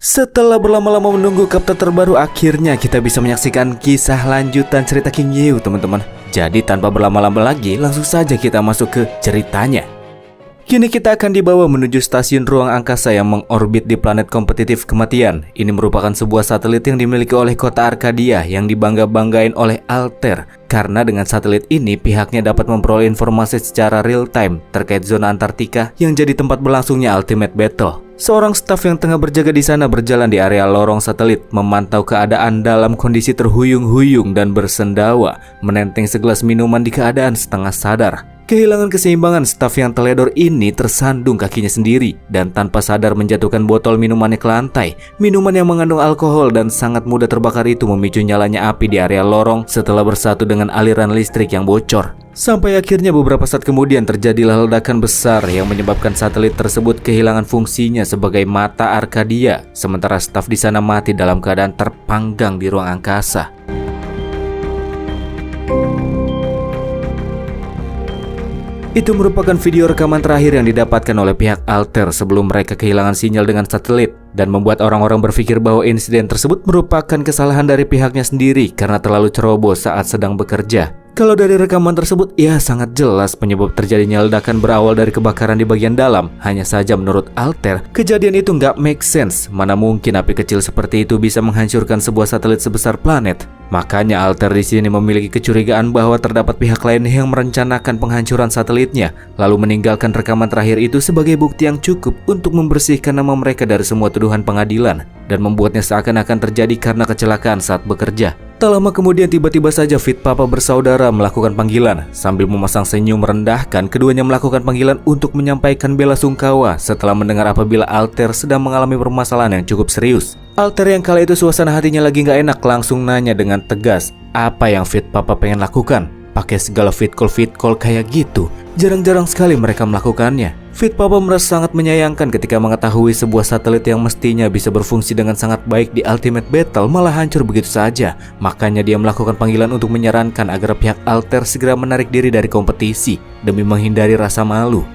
Setelah berlama-lama menunggu kapten terbaru, akhirnya kita bisa menyaksikan kisah lanjutan cerita King Yew, teman-teman. Jadi tanpa berlama-lama lagi, langsung saja kita masuk ke ceritanya. Kini kita akan dibawa menuju stasiun ruang angkasa yang mengorbit di planet kompetitif kematian. Ini merupakan sebuah satelit yang dimiliki oleh kota Arcadia yang dibangga-banggain oleh Altair. Karena dengan satelit ini pihaknya dapat memperoleh informasi secara real time terkait zona Antartika yang jadi tempat berlangsungnya Ultimate Battle. Seorang staf yang tengah berjaga di sana berjalan di area lorong satelit, memantau keadaan dalam kondisi terhuyung-huyung dan bersendawa, menenteng segelas minuman di keadaan setengah sadar. Kehilangan keseimbangan, staf yang teledor ini tersandung kakinya sendiri dan tanpa sadar menjatuhkan botol minumannya ke lantai. Minuman yang mengandung alkohol dan sangat mudah terbakar itu memicu nyalanya api di area lorong setelah bersatu dengan aliran listrik yang bocor. Sampai akhirnya beberapa saat kemudian terjadilah ledakan besar yang menyebabkan satelit tersebut kehilangan fungsinya sebagai mata Arcadia. Sementara staf di sana mati dalam keadaan terpanggang di ruang angkasa. Itu merupakan video rekaman terakhir yang didapatkan oleh pihak Altair sebelum mereka kehilangan sinyal dengan satelit dan membuat orang-orang berpikir bahwa insiden tersebut merupakan kesalahan dari pihaknya sendiri karena terlalu ceroboh saat sedang bekerja. Kalau dari rekaman tersebut, ya sangat jelas penyebab terjadinya ledakan berawal dari kebakaran di bagian dalam. Hanya saja menurut Altair, kejadian itu nggak make sense. Mana mungkin api kecil seperti itu bisa menghancurkan sebuah satelit sebesar planet. Makanya Altair di sini memiliki kecurigaan bahwa terdapat pihak lain yang merencanakan penghancuran satelitnya, lalu meninggalkan rekaman terakhir itu sebagai bukti yang cukup untuk membersihkan nama mereka dari semua tuduhan pengadilan dan membuatnya seakan-akan terjadi karena kecelakaan saat bekerja. Tak lama kemudian tiba-tiba saja Fit Papa bersaudara melakukan panggilan. Sambil memasang senyum merendahkan, keduanya melakukan panggilan untuk menyampaikan bela sungkawa setelah mendengar apabila Altair sedang mengalami permasalahan yang cukup serius. Altair yang kala itu suasana hatinya lagi gak enak langsung nanya dengan tegas, apa yang Fit Papa pengen lakukan? Pakai segala fit call kayak gitu. Jarang-jarang sekali mereka melakukannya. Fit Papa merasa sangat menyayangkan ketika mengetahui sebuah satelit yang mestinya bisa berfungsi dengan sangat baik di Ultimate Battle malah hancur begitu saja. Makanya dia melakukan panggilan untuk menyarankan agar pihak Altair segera menarik diri dari kompetisi demi menghindari rasa malu.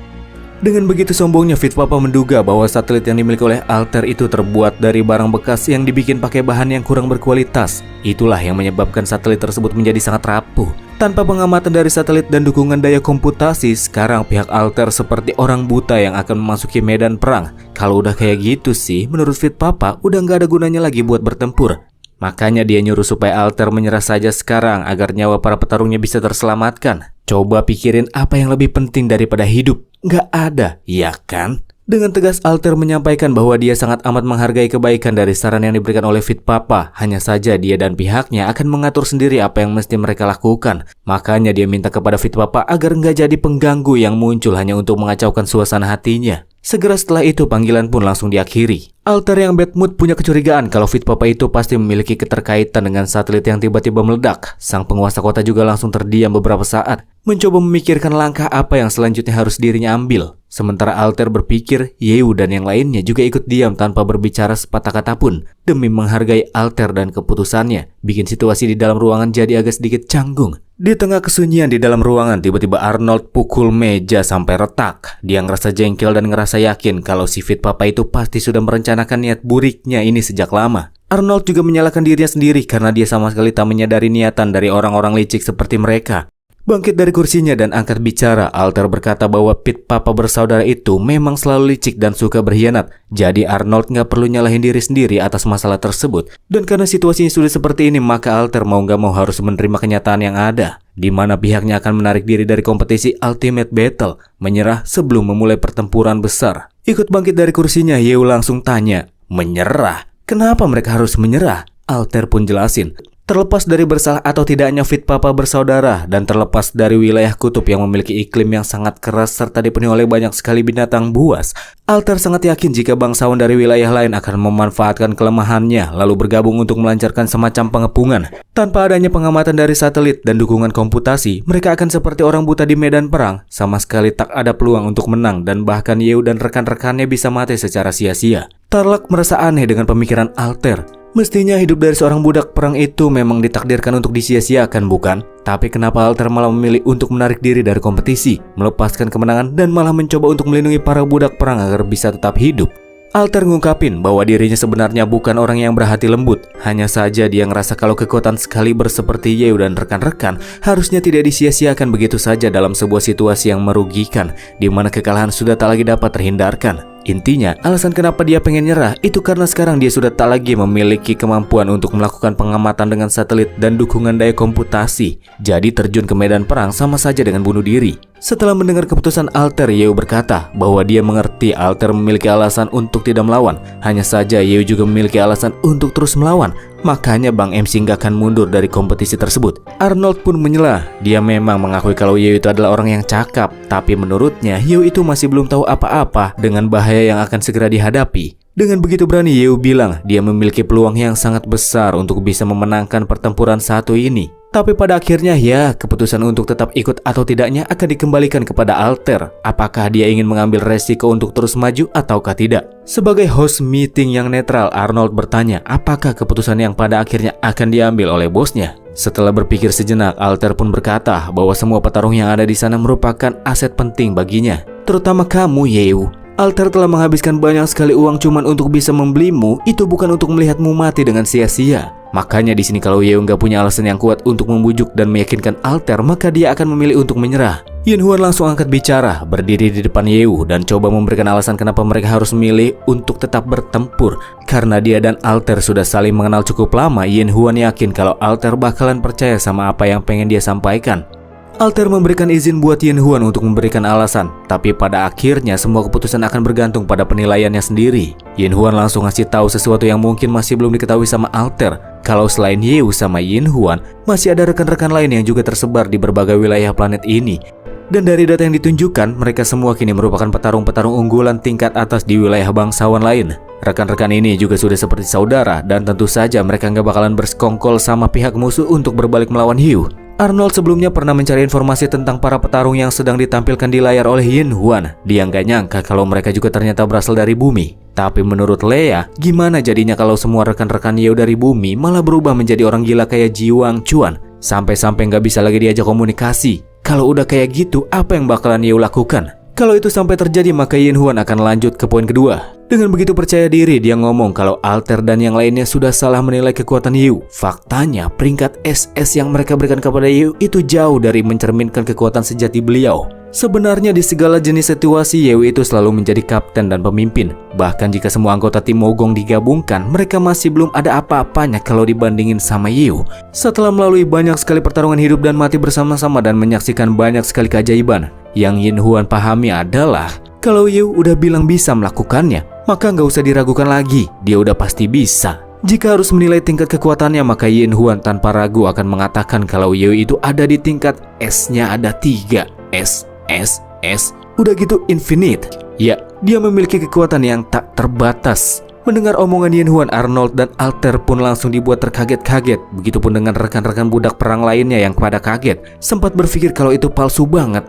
Dengan begitu sombongnya, Fit Papa menduga bahwa satelit yang dimiliki oleh Altair itu terbuat dari barang bekas yang dibikin pakai bahan yang kurang berkualitas. Itulah yang menyebabkan satelit tersebut menjadi sangat rapuh. Tanpa pengamatan dari satelit dan dukungan daya komputasi, sekarang pihak Altair seperti orang buta yang akan memasuki medan perang. Kalau udah kayak gitu sih, menurut Fit Papa udah gak ada gunanya lagi buat bertempur. Makanya dia nyuruh supaya Altair menyerah saja sekarang agar nyawa para petarungnya bisa terselamatkan. Coba pikirin apa yang lebih penting daripada hidup. Gak ada, ya kan? Dengan tegas Altair menyampaikan bahwa dia sangat amat menghargai kebaikan dari saran yang diberikan oleh Fit Papa. Hanya saja dia dan pihaknya akan mengatur sendiri apa yang mesti mereka lakukan. Makanya dia minta kepada Fit Papa agar nggak jadi pengganggu yang muncul hanya untuk mengacaukan suasana hatinya. Segera setelah itu panggilan pun langsung diakhiri. Altair yang bad mood punya kecurigaan kalau Fit Papa itu pasti memiliki keterkaitan dengan satelit yang tiba-tiba meledak. Sang penguasa kota juga langsung terdiam beberapa saat, mencoba memikirkan langkah apa yang selanjutnya harus dirinya ambil. Sementara Altair berpikir, Yew dan yang lainnya juga ikut diam tanpa berbicara sepatah kata pun demi menghargai Altair dan keputusannya. Bikin situasi di dalam ruangan jadi agak sedikit canggung. Di tengah kesunyian di dalam ruangan, tiba-tiba Arnold pukul meja sampai retak. Dia ngerasa jengkel dan ngerasa yakin kalau si Fit Papa itu pasti sudah merencanakan niat buriknya ini sejak lama. Arnold juga menyalahkan dirinya sendiri karena dia sama sekali tak menyadari niatan dari orang-orang licik seperti mereka. Bangkit dari kursinya dan angkat bicara, Altair berkata bahwa Fit Papa bersaudara itu memang selalu licik dan suka berkhianat. Jadi Arnold nggak perlu nyalahin diri sendiri atas masalah tersebut. Dan karena situasinya sudah seperti ini, maka Altair mau nggak mau harus menerima kenyataan yang ada, di mana pihaknya akan menarik diri dari kompetisi Ultimate Battle, menyerah sebelum memulai pertempuran besar. Ikut bangkit dari kursinya, Yew langsung tanya, menyerah? Kenapa mereka harus menyerah? Altair pun jelasin. Terlepas dari bersalah atau tidaknya Fit Papa bersaudara dan terlepas dari wilayah kutub yang memiliki iklim yang sangat keras serta dipenuhi oleh banyak sekali binatang buas, Altair sangat yakin jika bangsawan dari wilayah lain akan memanfaatkan kelemahannya lalu bergabung untuk melancarkan semacam pengepungan. Tanpa adanya pengamatan dari satelit dan dukungan komputasi, mereka akan seperti orang buta di medan perang. Sama sekali tak ada peluang untuk menang dan bahkan Yew dan rekan-rekannya bisa mati secara sia-sia. Tarlak merasa aneh dengan pemikiran Altair. Mestinya hidup dari seorang budak perang itu memang ditakdirkan untuk disia-siakan, bukan? Tapi kenapa Altair malah memilih untuk menarik diri dari kompetisi, melepaskan kemenangan, dan malah mencoba untuk melindungi para budak perang agar bisa tetap hidup? Alter ngungkapin bahwa dirinya sebenarnya bukan orang yang berhati lembut. Hanya saja dia ngerasa kalau kekuatan Excalibur seperti Yeo dan rekan-rekan harusnya tidak disia-siakan begitu saja dalam sebuah situasi yang merugikan, di mana kekalahan sudah tak lagi dapat terhindarkan. Intinya, alasan kenapa dia pengen nyerah itu karena sekarang dia sudah tak lagi memiliki kemampuan untuk melakukan pengamatan dengan satelit dan dukungan daya komputasi. Jadi terjun ke medan perang sama saja dengan bunuh diri. Setelah mendengar keputusan Alter, Yeo berkata bahwa dia mengerti Alter memiliki alasan untuk tidak melawan. Hanya saja Yeo juga memiliki alasan untuk terus melawan. Makanya Bang MC nggak akan mundur dari kompetisi tersebut. Arnold pun menyela. Dia memang mengakui kalau Yeo itu adalah orang yang cakap, tapi menurutnya Yeo itu masih belum tahu apa-apa dengan bahaya yang akan segera dihadapi. Dengan begitu berani Yeo bilang dia memiliki peluang yang sangat besar untuk bisa memenangkan pertempuran satu ini. Tapi pada akhirnya ya, keputusan untuk tetap ikut atau tidaknya akan dikembalikan kepada Alter. Apakah dia ingin mengambil resiko untuk terus maju ataukah tidak? Sebagai host meeting yang netral, Arnold bertanya apakah keputusan yang pada akhirnya akan diambil oleh bosnya. Setelah berpikir sejenak, Alter pun berkata bahwa semua petarung yang ada di sana merupakan aset penting baginya. Terutama kamu, Yeo. Alter telah menghabiskan banyak sekali uang cuman untuk bisa membelimu, itu bukan untuk melihatmu mati dengan sia-sia. Makanya di sini kalau Yeo nggak punya alasan yang kuat untuk membujuk dan meyakinkan Alter, maka dia akan memilih untuk menyerah. Yin Huan langsung angkat bicara, berdiri di depan Yeo dan coba memberikan alasan kenapa mereka harus memilih untuk tetap bertempur. Karena dia dan Alter sudah saling mengenal cukup lama, Yin Huan yakin kalau Alter bakalan percaya sama apa yang pengen dia sampaikan. Alter memberikan izin buat Yin Huan untuk memberikan alasan, tapi pada akhirnya semua keputusan akan bergantung pada penilaiannya sendiri. Yin Huan langsung ngasih tahu sesuatu yang mungkin masih belum diketahui sama Alter. Kalau selain Yeo sama Yin Huan, masih ada rekan-rekan lain yang juga tersebar di berbagai wilayah planet ini. Dan dari data yang ditunjukkan, mereka semua kini merupakan petarung-petarung unggulan tingkat atas di wilayah bangsawan lain. Rekan-rekan ini juga sudah seperti saudara, dan tentu saja mereka nggak bakalan bersekongkol sama pihak musuh untuk berbalik melawan Yeo. Arnold sebelumnya pernah mencari informasi tentang para petarung yang sedang ditampilkan di layar oleh Yin Huan. Dia nggak nyangka kalau mereka juga ternyata berasal dari bumi. Tapi menurut Lea, gimana jadinya kalau semua rekan-rekan Yeo dari bumi malah berubah menjadi orang gila kayak Jiwang Chuan? Sampai-sampai nggak bisa lagi diajak komunikasi. Kalau udah kayak gitu, apa yang bakalan Yeo lakukan? Kalau itu sampai terjadi, maka Yin Huan akan lanjut ke poin kedua. Dengan begitu percaya diri, dia ngomong kalau Alter dan yang lainnya sudah salah menilai kekuatan Yeo. Faktanya, peringkat SS yang mereka berikan kepada Yeo itu jauh dari mencerminkan kekuatan sejati beliau. Sebenarnya di segala jenis situasi, Yeo itu selalu menjadi kapten dan pemimpin. Bahkan jika semua anggota tim Mogong digabungkan, mereka masih belum ada apa-apanya kalau dibandingin sama Yeo. Setelah melalui banyak sekali pertarungan hidup dan mati bersama-sama dan menyaksikan banyak sekali keajaiban, yang Yin Huan pahami adalah kalau Yeo udah bilang bisa melakukannya, maka nggak usah diragukan lagi, dia udah pasti bisa. Jika harus menilai tingkat kekuatannya, maka Yin Huan tanpa ragu akan mengatakan kalau Yeo itu ada di tingkat S-nya ada 3. S. Udah gitu infinite. Ya, dia memiliki kekuatan yang tak terbatas. Mendengar omongan Yin Huan, Arnold dan Alter pun langsung dibuat terkaget-kaget. Begitupun dengan rekan-rekan budak perang lainnya yang pada kaget. Sempat berpikir kalau itu palsu banget.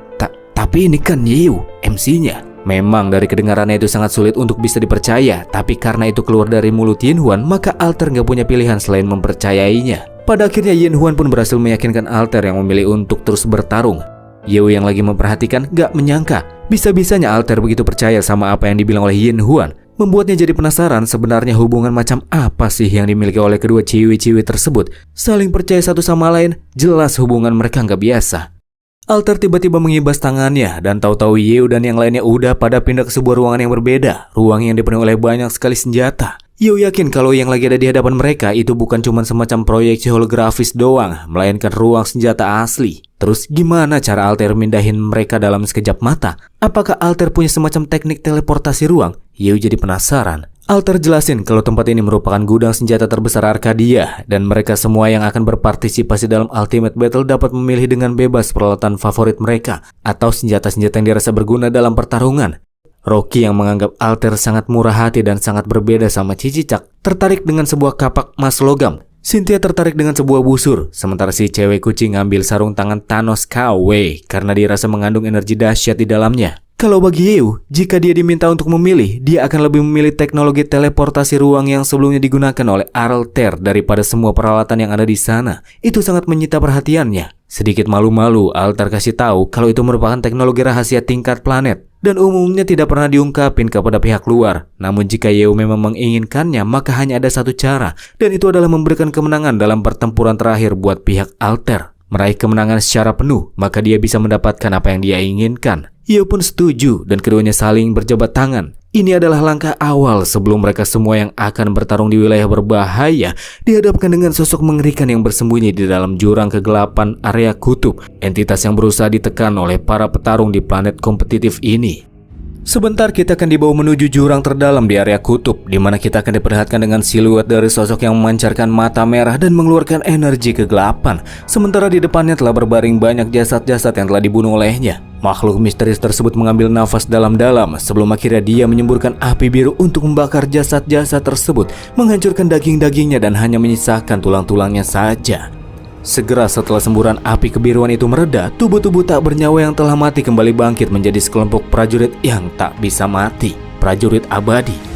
Tapi ini kan Yeo, MC-nya. Memang dari kedengarannya itu sangat sulit untuk bisa dipercaya. Tapi karena itu keluar dari mulut Yin Huan, maka Alter nggak punya pilihan selain mempercayainya. Pada akhirnya Yin Huan pun berhasil meyakinkan Alter yang memilih untuk terus bertarung. Yeo yang lagi memperhatikan gak menyangka bisa-bisanya Alter begitu percaya sama apa yang dibilang oleh Yin Huan. Membuatnya jadi penasaran sebenarnya hubungan macam apa sih yang dimiliki oleh kedua ciwi-ciwi tersebut. Saling percaya satu sama lain, jelas hubungan mereka gak biasa. Alter tiba-tiba mengibas tangannya dan tahu-tahu Yeo dan yang lainnya udah pada pindah ke sebuah ruangan yang berbeda. Ruang yang dipenuhi oleh banyak sekali senjata. Yeo yakin kalau yang lagi ada di hadapan mereka itu bukan cuma semacam proyeksi holografis doang, melainkan ruang senjata asli. Terus gimana cara Alter mindahin mereka dalam sekejap mata? Apakah Alter punya semacam teknik teleportasi ruang? Yeo jadi penasaran. Alter jelasin kalau tempat ini merupakan gudang senjata terbesar Arkadia dan mereka semua yang akan berpartisipasi dalam Ultimate Battle dapat memilih dengan bebas peralatan favorit mereka atau senjata-senjata yang dirasa berguna dalam pertarungan. Rocky yang menganggap Alter sangat murah hati dan sangat berbeda sama Cicicak tertarik dengan sebuah kapak emas logam. Cynthia tertarik dengan sebuah busur, sementara si cewek kucing ngambil sarung tangan Thanos KW karena dirasa mengandung energi dahsyat di dalamnya. Kalau bagi Yeo, jika dia diminta untuk memilih, dia akan lebih memilih teknologi teleportasi ruang yang sebelumnya digunakan oleh Alter daripada semua peralatan yang ada di sana. Itu sangat menyita perhatiannya. Sedikit malu-malu, Alter kasih tahu kalau itu merupakan teknologi rahasia tingkat planet. dan umumnya tidak pernah diungkapin kepada pihak luar. Namun jika Yeo memang menginginkannya, maka hanya ada satu cara, dan itu adalah memberikan kemenangan dalam pertempuran terakhir buat pihak Alter. Meraih kemenangan secara penuh, maka dia bisa mendapatkan apa yang dia inginkan. Yeo pun setuju dan keduanya saling berjabat tangan. Ini adalah langkah awal sebelum mereka semua yang akan bertarung di wilayah berbahaya dihadapkan dengan sosok mengerikan yang bersembunyi di dalam jurang kegelapan area kutub, entitas yang berusaha ditekan oleh para petarung di planet kompetitif ini. Sebentar kita akan dibawa menuju jurang terdalam di area kutub, di mana kita akan diperlihatkan dengan siluet dari sosok yang memancarkan mata merah dan mengeluarkan energi kegelapan. Sementara di depannya telah berbaring banyak jasad-jasad yang telah dibunuh olehnya. Makhluk misterius tersebut mengambil nafas dalam-dalam sebelum akhirnya dia menyemburkan api biru untuk membakar jasad-jasad tersebut, menghancurkan daging-dagingnya dan hanya menyisakan tulang-tulangnya saja. Segera setelah semburan api kebiruan itu mereda, tubuh-tubuh tak bernyawa yang telah mati kembali bangkit menjadi sekelompok prajurit yang tak bisa mati, prajurit abadi.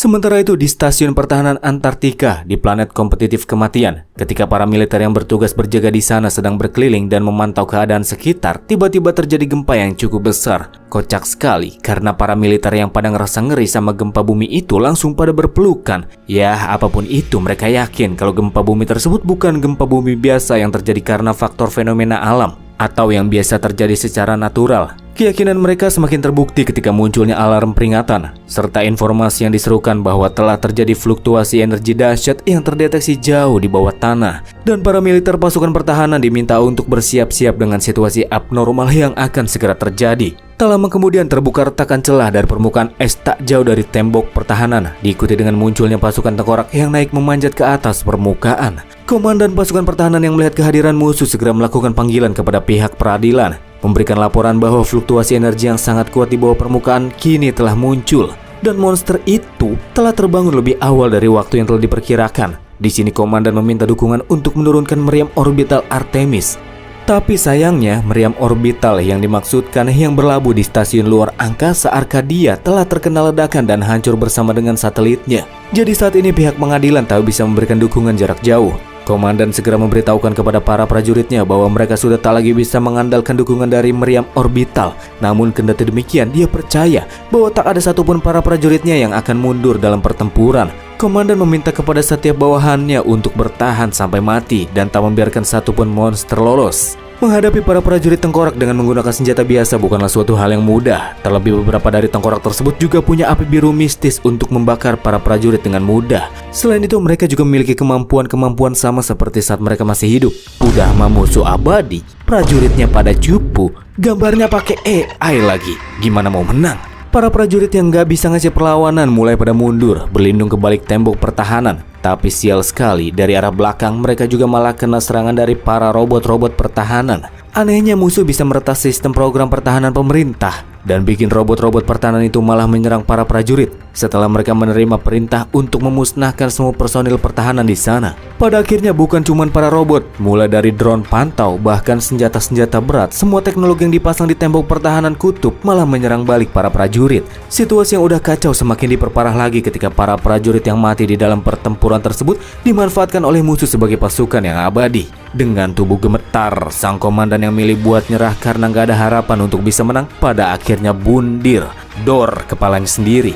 Sementara itu di stasiun pertahanan Antartika di planet kompetitif kematian, ketika para militer yang bertugas berjaga di sana sedang berkeliling dan memantau keadaan sekitar, tiba-tiba terjadi gempa yang cukup besar. Kocak sekali karena para militer yang pada ngerasa ngeri sama gempa bumi itu langsung pada berpelukan. Ya, apapun itu mereka yakin kalau gempa bumi tersebut bukan gempa bumi biasa yang terjadi karena faktor fenomena alam atau yang biasa terjadi secara natural. Keyakinan mereka semakin terbukti ketika munculnya alarm peringatan, serta informasi yang diserukan bahwa telah terjadi fluktuasi energi dahsyat yang terdeteksi jauh di bawah tanah. Dan para militer pasukan pertahanan diminta untuk bersiap-siap dengan situasi abnormal yang akan segera terjadi. Tak lama kemudian terbuka retakan celah dari permukaan es tak jauh dari tembok pertahanan, diikuti dengan munculnya pasukan tengkorak yang naik memanjat ke atas permukaan. Komandan pasukan pertahanan yang melihat kehadiran musuh segera melakukan panggilan kepada pihak peradilan, memberikan laporan bahwa fluktuasi energi yang sangat kuat di bawah permukaan kini telah muncul, dan monster itu telah terbangun lebih awal dari waktu yang telah diperkirakan. Di sini komandan meminta dukungan untuk menurunkan meriam orbital Artemis. Tapi sayangnya meriam orbital yang dimaksudkan yang berlabuh di stasiun luar angkasa Arcadia telah terkena ledakan dan hancur bersama dengan satelitnya. Jadi saat ini pihak pengadilan tak bisa memberikan dukungan jarak jauh. Komandan segera memberitahukan kepada para prajuritnya bahwa mereka sudah tak lagi bisa mengandalkan dukungan dari meriam orbital. Namun kendati demikian, dia percaya bahwa tak ada satupun para prajuritnya yang akan mundur dalam pertempuran. Komandan meminta kepada setiap bawahannya untuk bertahan sampai mati dan tak membiarkan satupun monster lolos. Menghadapi para prajurit tengkorak dengan menggunakan senjata biasa bukanlah suatu hal yang mudah. Terlebih beberapa dari tengkorak tersebut juga punya api biru mistis untuk membakar para prajurit dengan mudah. Selain itu mereka juga memiliki kemampuan-kemampuan sama seperti saat mereka masih hidup. Udah mah musuh abadi, prajuritnya pada cupu, gambarnya pakai AI lagi. Gimana mau menang? Para prajurit yang gak bisa ngasih perlawanan mulai pada mundur, berlindung ke balik tembok pertahanan. Tapi sial sekali, dari arah belakang mereka juga malah kena serangan dari para robot-robot pertahanan. Anehnya musuh bisa meretas sistem program pertahanan pemerintah dan bikin robot-robot pertahanan itu malah menyerang para prajurit setelah mereka menerima perintah untuk memusnahkan semua personil pertahanan di sana. Pada akhirnya bukan cuma para robot, mulai dari drone pantau bahkan senjata-senjata berat, semua teknologi yang dipasang di tembok pertahanan kutub malah menyerang balik para prajurit. Situasi yang udah kacau semakin diperparah lagi ketika para prajurit yang mati di dalam pertempuran tersebut dimanfaatkan oleh musuh sebagai pasukan yang abadi. Dengan tubuh gemetar, sang komandan yang milih buat nyerah karena gak ada harapan untuk bisa menang, pada akhirnya bundir, dor kepalanya sendiri.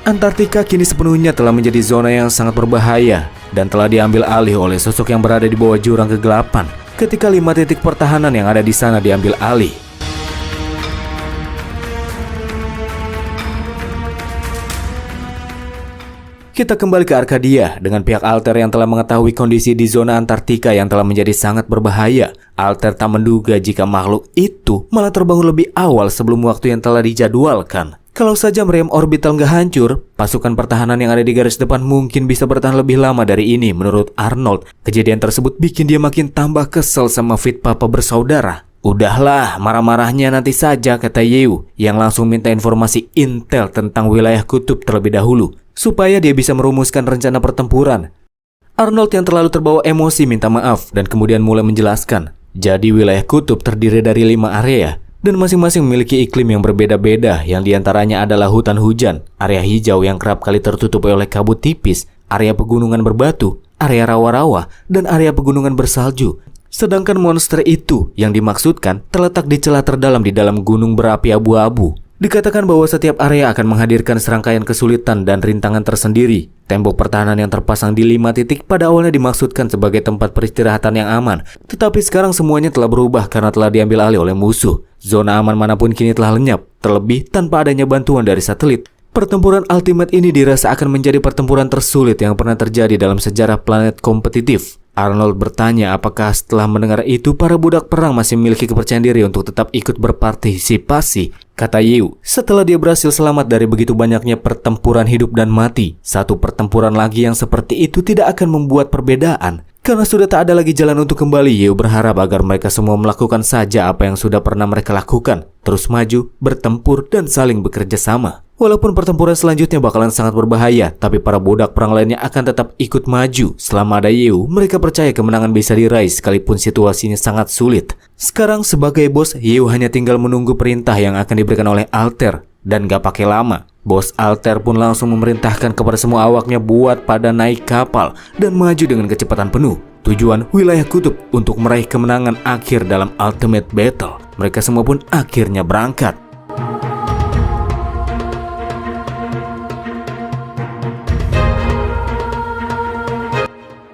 Antartika kini sepenuhnya telah menjadi zona yang sangat berbahaya dan telah diambil alih oleh sosok yang berada di bawah jurang kegelapan ketika 5 titik pertahanan yang ada di sana diambil alih. Kita kembali ke Arcadia dengan pihak Alter yang telah mengetahui kondisi di zona Antartika yang telah menjadi sangat berbahaya. Alter tak menduga jika makhluk itu malah terbangun lebih awal sebelum waktu yang telah dijadwalkan. Kalau saja meriam orbital nggak hancur, pasukan pertahanan yang ada di garis depan mungkin bisa bertahan lebih lama dari ini menurut Arnold. Kejadian tersebut bikin dia makin tambah kesel sama Fit Papa bersaudara. Udahlah, marah-marahnya nanti saja, kata Yeo yang langsung minta informasi intel tentang wilayah kutub terlebih dahulu supaya dia bisa merumuskan rencana pertempuran. Arnold yang terlalu terbawa emosi minta maaf dan kemudian mulai menjelaskan. Jadi wilayah kutub terdiri dari 5 area. dan masing-masing memiliki iklim yang berbeda-beda, yang diantaranya adalah hutan hujan, area hijau yang kerap kali tertutup oleh kabut tipis, area pegunungan berbatu, area rawa-rawa, dan area pegunungan bersalju. Sedangkan monster itu yang dimaksudkan terletak di celah terdalam di dalam gunung berapi abu-abu. Dikatakan bahwa setiap area akan menghadirkan serangkaian kesulitan dan rintangan tersendiri. Tembok pertahanan yang terpasang di 5 titik pada awalnya dimaksudkan sebagai tempat peristirahatan yang aman. Tetapi sekarang semuanya telah berubah karena telah diambil alih oleh musuh. Zona aman manapun kini telah lenyap, terlebih tanpa adanya bantuan dari satelit. Pertempuran Ultimate ini dirasa akan menjadi pertempuran tersulit yang pernah terjadi dalam sejarah planet kompetitif. Arnold bertanya apakah setelah mendengar itu para budak perang masih memiliki kepercayaan diri untuk tetap ikut berpartisipasi. Kata Yu, setelah dia berhasil selamat dari begitu banyaknya pertempuran hidup dan mati, satu pertempuran lagi yang seperti itu tidak akan membuat perbedaan. Karena sudah tak ada lagi jalan untuk kembali, Yu berharap agar mereka semua melakukan saja apa yang sudah pernah mereka lakukan. Terus maju, bertempur, dan saling bekerja sama. Walaupun pertempuran selanjutnya bakalan sangat berbahaya, tapi para budak perang lainnya akan tetap ikut maju. Selama ada Yu, mereka percaya kemenangan bisa diraih sekalipun situasinya sangat sulit. Sekarang sebagai bos, Yu hanya tinggal menunggu perintah yang akan diberikan oleh Alter. Dan gak pakai lama, bos Alter pun langsung memerintahkan kepada semua awaknya buat pada naik kapal dan maju dengan kecepatan penuh. Tujuan wilayah kutub untuk meraih kemenangan akhir dalam Ultimate Battle. Mereka semua pun akhirnya berangkat.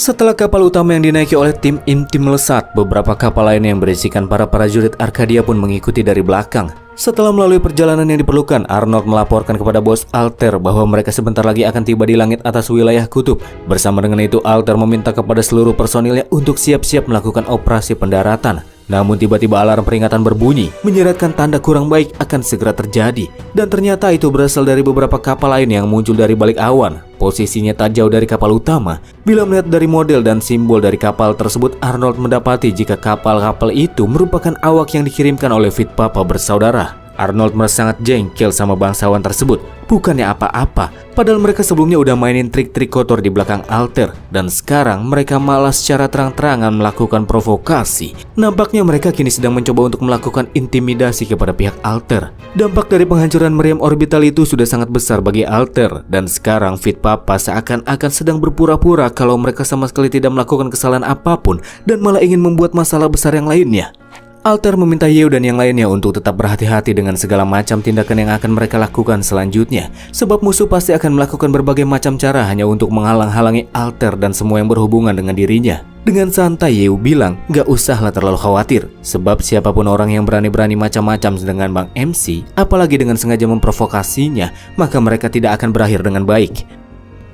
Setelah kapal utama yang dinaiki oleh tim inti melesat, beberapa kapal lain yang berisikan para prajurit Arcadia pun mengikuti dari belakang. Setelah melalui perjalanan yang diperlukan, Arnold melaporkan kepada bos Alter bahwa mereka sebentar lagi akan tiba di langit atas wilayah kutub. Bersama dengan itu, Alter meminta kepada seluruh personilnya untuk siap-siap melakukan operasi pendaratan. Namun tiba-tiba alarm peringatan berbunyi, menyiratkan tanda kurang baik akan segera terjadi. Dan ternyata itu berasal dari beberapa kapal lain yang muncul dari balik awan. Posisinya tak jauh dari kapal utama. Bila melihat dari model dan simbol dari kapal tersebut, Arnold mendapati jika kapal-kapal itu merupakan awak yang dikirimkan oleh Fit Papa bersaudara. Arnold merasa sangat jengkel sama bangsawan tersebut. Bukannya apa-apa, padahal mereka sebelumnya udah mainin trik-trik kotor di belakang Alter. Dan sekarang mereka malah secara terang-terangan melakukan provokasi. Nampaknya mereka kini sedang mencoba untuk melakukan intimidasi kepada pihak Alter. Dampak dari penghancuran meriam orbital itu sudah sangat besar bagi Alter. Dan sekarang Fit Papa seakan-akan sedang berpura-pura kalau mereka sama sekali tidak melakukan kesalahan apapun dan malah ingin membuat masalah besar yang lainnya. Alter meminta Yu dan yang lainnya untuk tetap berhati-hati dengan segala macam tindakan yang akan mereka lakukan selanjutnya. Sebab musuh pasti akan melakukan berbagai macam cara hanya untuk menghalang-halangi Alter dan semua yang berhubungan dengan dirinya. Dengan santai Yu bilang, gak usahlah terlalu khawatir. Sebab siapapun orang yang berani-berani macam-macam dengan Bang MC, apalagi dengan sengaja memprovokasinya, maka mereka tidak akan berakhir dengan baik.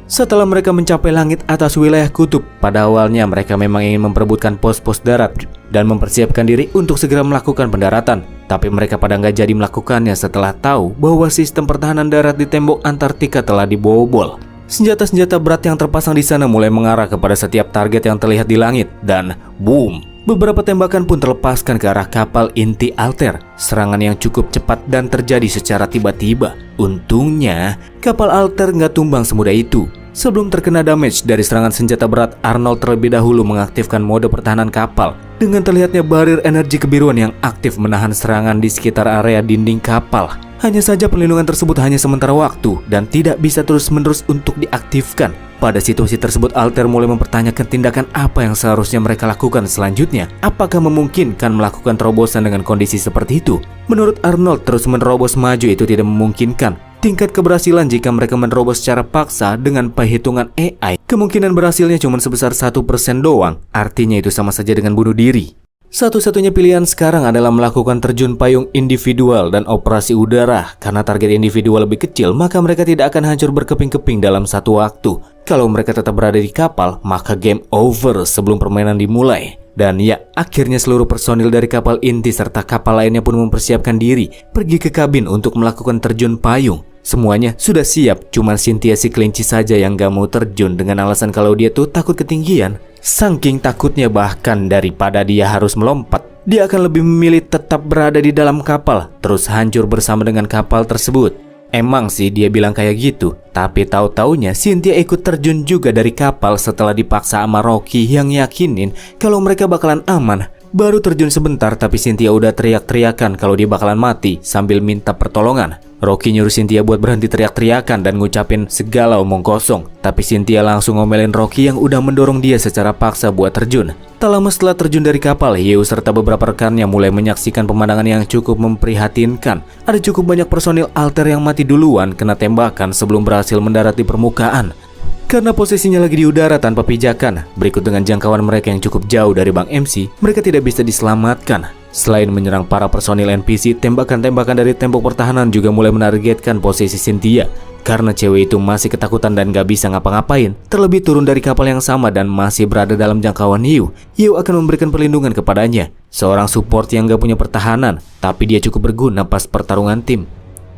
Setelah mereka mencapai langit atas wilayah kutub, pada awalnya mereka memang ingin memperebutkan pos-pos darat dan mempersiapkan diri untuk segera melakukan pendaratan. Tapi mereka pada nggak jadi melakukannya setelah tahu bahwa sistem pertahanan darat di tembok Antartika telah dibobol. Senjata-senjata berat yang terpasang di sana mulai mengarah kepada setiap target yang terlihat di langit dan boom! Beberapa tembakan pun terlepaskan ke arah kapal inti Alter. Serangan yang cukup cepat dan terjadi secara tiba-tiba. Untungnya, kapal Alter nggak tumbang semudah itu. Sebelum terkena damage dari serangan senjata berat, Arnold terlebih dahulu mengaktifkan mode pertahanan kapal. Dengan terlihatnya barir energi kebiruan yang aktif menahan serangan di sekitar area dinding kapal. Hanya saja perlindungan tersebut hanya sementara waktu dan tidak bisa terus-menerus untuk diaktifkan. Pada situasi tersebut, Alter mulai mempertanyakan tindakan apa yang seharusnya mereka lakukan selanjutnya. Apakah memungkinkan melakukan terobosan dengan kondisi seperti itu? Menurut Arnold, terus menerobos maju itu tidak memungkinkan. Tingkat keberhasilan jika mereka menerobos secara paksa dengan perhitungan AI, kemungkinan berhasilnya cuma sebesar 1% doang. Artinya itu sama saja dengan bunuh diri. Satu-satunya pilihan sekarang adalah melakukan terjun payung individual dan operasi udara. Karena target individual lebih kecil, maka mereka tidak akan hancur berkeping-keping dalam satu waktu. Kalau mereka tetap berada di kapal, maka game over sebelum permainan dimulai. Dan ya, akhirnya seluruh personil dari kapal inti serta kapal lainnya pun mempersiapkan diri pergi ke kabin untuk melakukan terjun payung. Semuanya sudah siap, cuman Cynthia si kelinci saja yang gak mau terjun dengan alasan kalau dia tuh takut ketinggian. Saking takutnya bahkan daripada dia harus melompat, dia akan lebih memilih tetap berada di dalam kapal, terus hancur bersama dengan kapal tersebut. Emang sih dia bilang kayak gitu, tapi tahu-taunya Cynthia ikut terjun juga dari kapal setelah dipaksa sama Rocky yang yakinin kalau mereka bakalan aman. Baru terjun sebentar tapi Cynthia udah teriak-teriakan kalau dia bakalan mati sambil minta pertolongan. Rocky nyuruh Cynthia buat berhenti teriak-teriakan dan ngucapin segala omong kosong. Tapi Cynthia langsung ngomelin Rocky yang udah mendorong dia secara paksa buat terjun. Tak lama setelah terjun dari kapal, Yeo serta beberapa rekannya mulai menyaksikan pemandangan yang cukup memprihatinkan. Ada cukup banyak personil alter yang mati duluan kena tembakan sebelum berhasil mendarat di permukaan. Karena posisinya lagi di udara tanpa pijakan, berikut dengan jangkauan mereka yang cukup jauh dari Bang MC, mereka tidak bisa diselamatkan. Selain menyerang para personil NPC, tembakan-tembakan dari tembok pertahanan juga mulai menargetkan posisi Cynthia. Karena cewek itu masih ketakutan dan gak bisa ngapa-ngapain, terlebih turun dari kapal yang sama dan masih berada dalam jangkauan Yeo. Yeo akan memberikan perlindungan kepadanya, seorang support yang gak punya pertahanan, tapi dia cukup berguna pas pertarungan tim.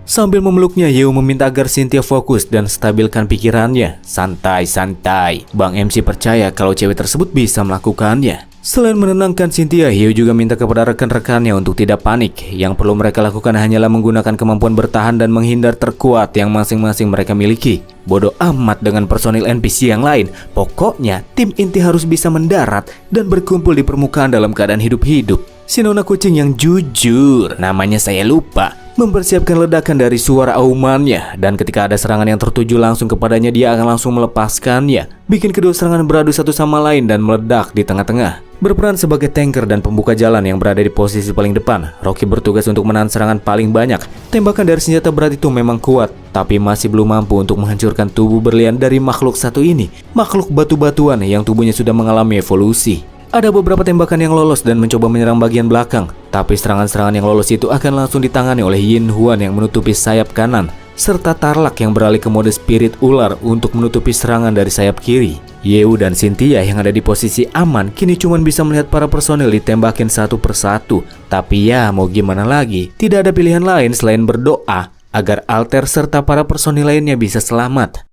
Sambil memeluknya, Yeo meminta agar Cynthia fokus dan stabilkan pikirannya. Santai-santai. Bang MC percaya kalau cewek tersebut bisa melakukannya. Selain menenangkan Cynthia, Yeo juga minta kepada rekan-rekannya untuk tidak panik. Yang perlu mereka lakukan hanyalah menggunakan kemampuan bertahan dan menghindar terkuat yang masing-masing mereka miliki. Bodoh amat dengan personil NPC yang lain. Pokoknya, tim inti harus bisa mendarat dan berkumpul di permukaan dalam keadaan hidup-hidup. Si nona kucing yang jujur, namanya saya lupa, mempersiapkan ledakan dari suara aumannya, dan ketika ada serangan yang tertuju langsung kepadanya, dia akan langsung melepaskannya, bikin kedua serangan beradu satu sama lain dan meledak di tengah-tengah. Berperan sebagai tanker dan pembuka jalan yang berada di posisi paling depan, Rocky bertugas untuk menahan serangan paling banyak. Tembakan dari senjata berat itu memang kuat, tapi masih belum mampu untuk menghancurkan tubuh berlian dari makhluk satu ini, makhluk batu-batuan yang tubuhnya sudah mengalami evolusi. Ada beberapa tembakan yang lolos dan mencoba menyerang bagian belakang, tapi serangan-serangan yang lolos itu akan langsung ditangani oleh Yin Huan yang menutupi sayap kanan, serta Tarlak yang beralih ke mode spirit ular untuk menutupi serangan dari sayap kiri. Yeo dan Cynthia yang ada di posisi aman kini cuma bisa melihat para personil ditembakin satu persatu. Tapi ya mau gimana lagi, tidak ada pilihan lain selain berdoa agar alter serta para personil lainnya bisa selamat.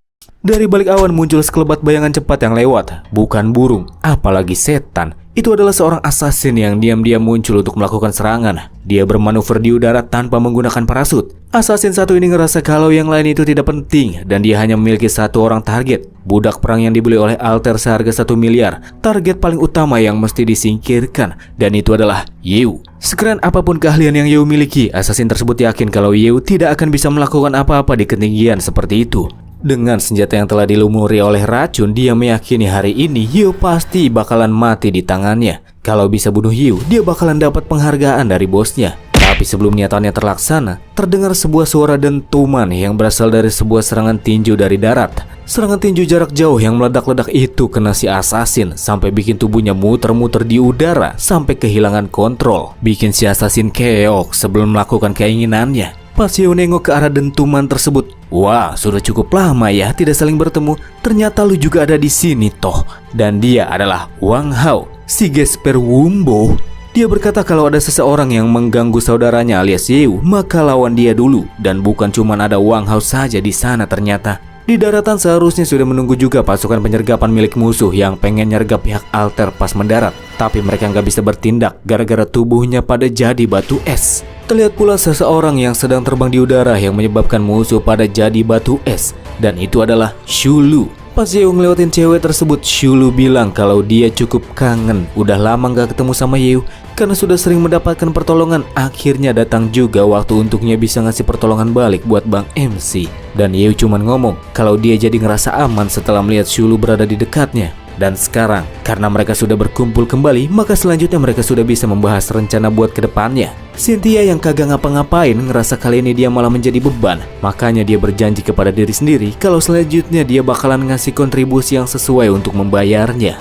Dari balik awan muncul sekelebat bayangan cepat yang lewat, bukan burung, apalagi setan. Itu adalah seorang assassin yang diam-diam muncul untuk melakukan serangan. Dia bermanuver di udara tanpa menggunakan parasut. Assassin satu ini ngerasa kalau yang lain itu tidak penting dan dia hanya memiliki satu orang target, budak perang yang dibeli oleh alter seharga 1 miliar. Target paling utama yang mesti disingkirkan, dan itu adalah Yeo. Sekeren apapun keahlian yang Yeo miliki, assassin tersebut yakin kalau Yeo tidak akan bisa melakukan apa-apa di ketinggian seperti itu. Dengan senjata yang telah dilumuri oleh racun, dia meyakini hari ini Yeo pasti bakalan mati di tangannya. Kalau bisa bunuh Yeo, dia bakalan dapat penghargaan dari bosnya. Tapi sebelum niatannya terlaksana, terdengar sebuah suara dentuman yang berasal dari sebuah serangan tinju dari darat. Serangan tinju jarak jauh yang meledak-ledak itu kena si assassin sampai bikin tubuhnya muter-muter di udara sampai kehilangan kontrol. Bikin si assassin keok sebelum melakukan keinginannya. Pas Yeo nengok ke arah dentuman tersebut, wah, sudah cukup lama ya tidak saling bertemu. Ternyata lu juga ada di sini toh. Dan dia adalah Wang Hao, si Gesper Wumbo. Dia berkata kalau ada seseorang yang mengganggu saudaranya alias Yeo, maka lawan dia dulu. Dan bukan cuma ada Wang Hao saja di sana ternyata. Di daratan seharusnya sudah menunggu juga pasukan penyergapan milik musuh yang pengen nyergap pihak alter pas mendarat. Tapi mereka nggak bisa bertindak gara-gara tubuhnya pada jadi batu es. Terlihat pula seseorang yang sedang terbang di udara yang menyebabkan musuh pada jadi batu es. Dan itu adalah Shulu. Pas Yeo ngelewatin cewek tersebut, Shulu bilang kalau dia cukup kangen. Udah lama gak ketemu sama Yeo karena sudah sering mendapatkan pertolongan. Akhirnya datang juga waktu untuknya bisa ngasih pertolongan balik buat Bang MC. Dan Yeo cuman ngomong kalau dia jadi ngerasa aman setelah melihat Shulu berada di dekatnya. Dan sekarang, karena mereka sudah berkumpul kembali, maka selanjutnya mereka sudah bisa membahas rencana buat kedepannya. Cynthia yang kagak ngapa-ngapain ngerasa kali ini dia malah menjadi beban. Makanya dia berjanji kepada diri sendiri kalau selanjutnya dia bakalan ngasih kontribusi yang sesuai untuk membayarnya.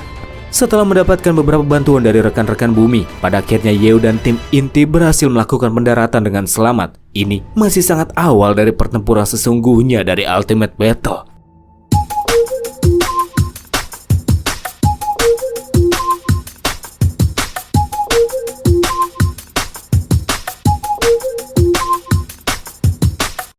Setelah mendapatkan beberapa bantuan dari rekan-rekan bumi, pada akhirnya Yeo dan tim inti berhasil melakukan pendaratan dengan selamat. Ini masih sangat awal dari pertempuran sesungguhnya dari Ultimate Battle.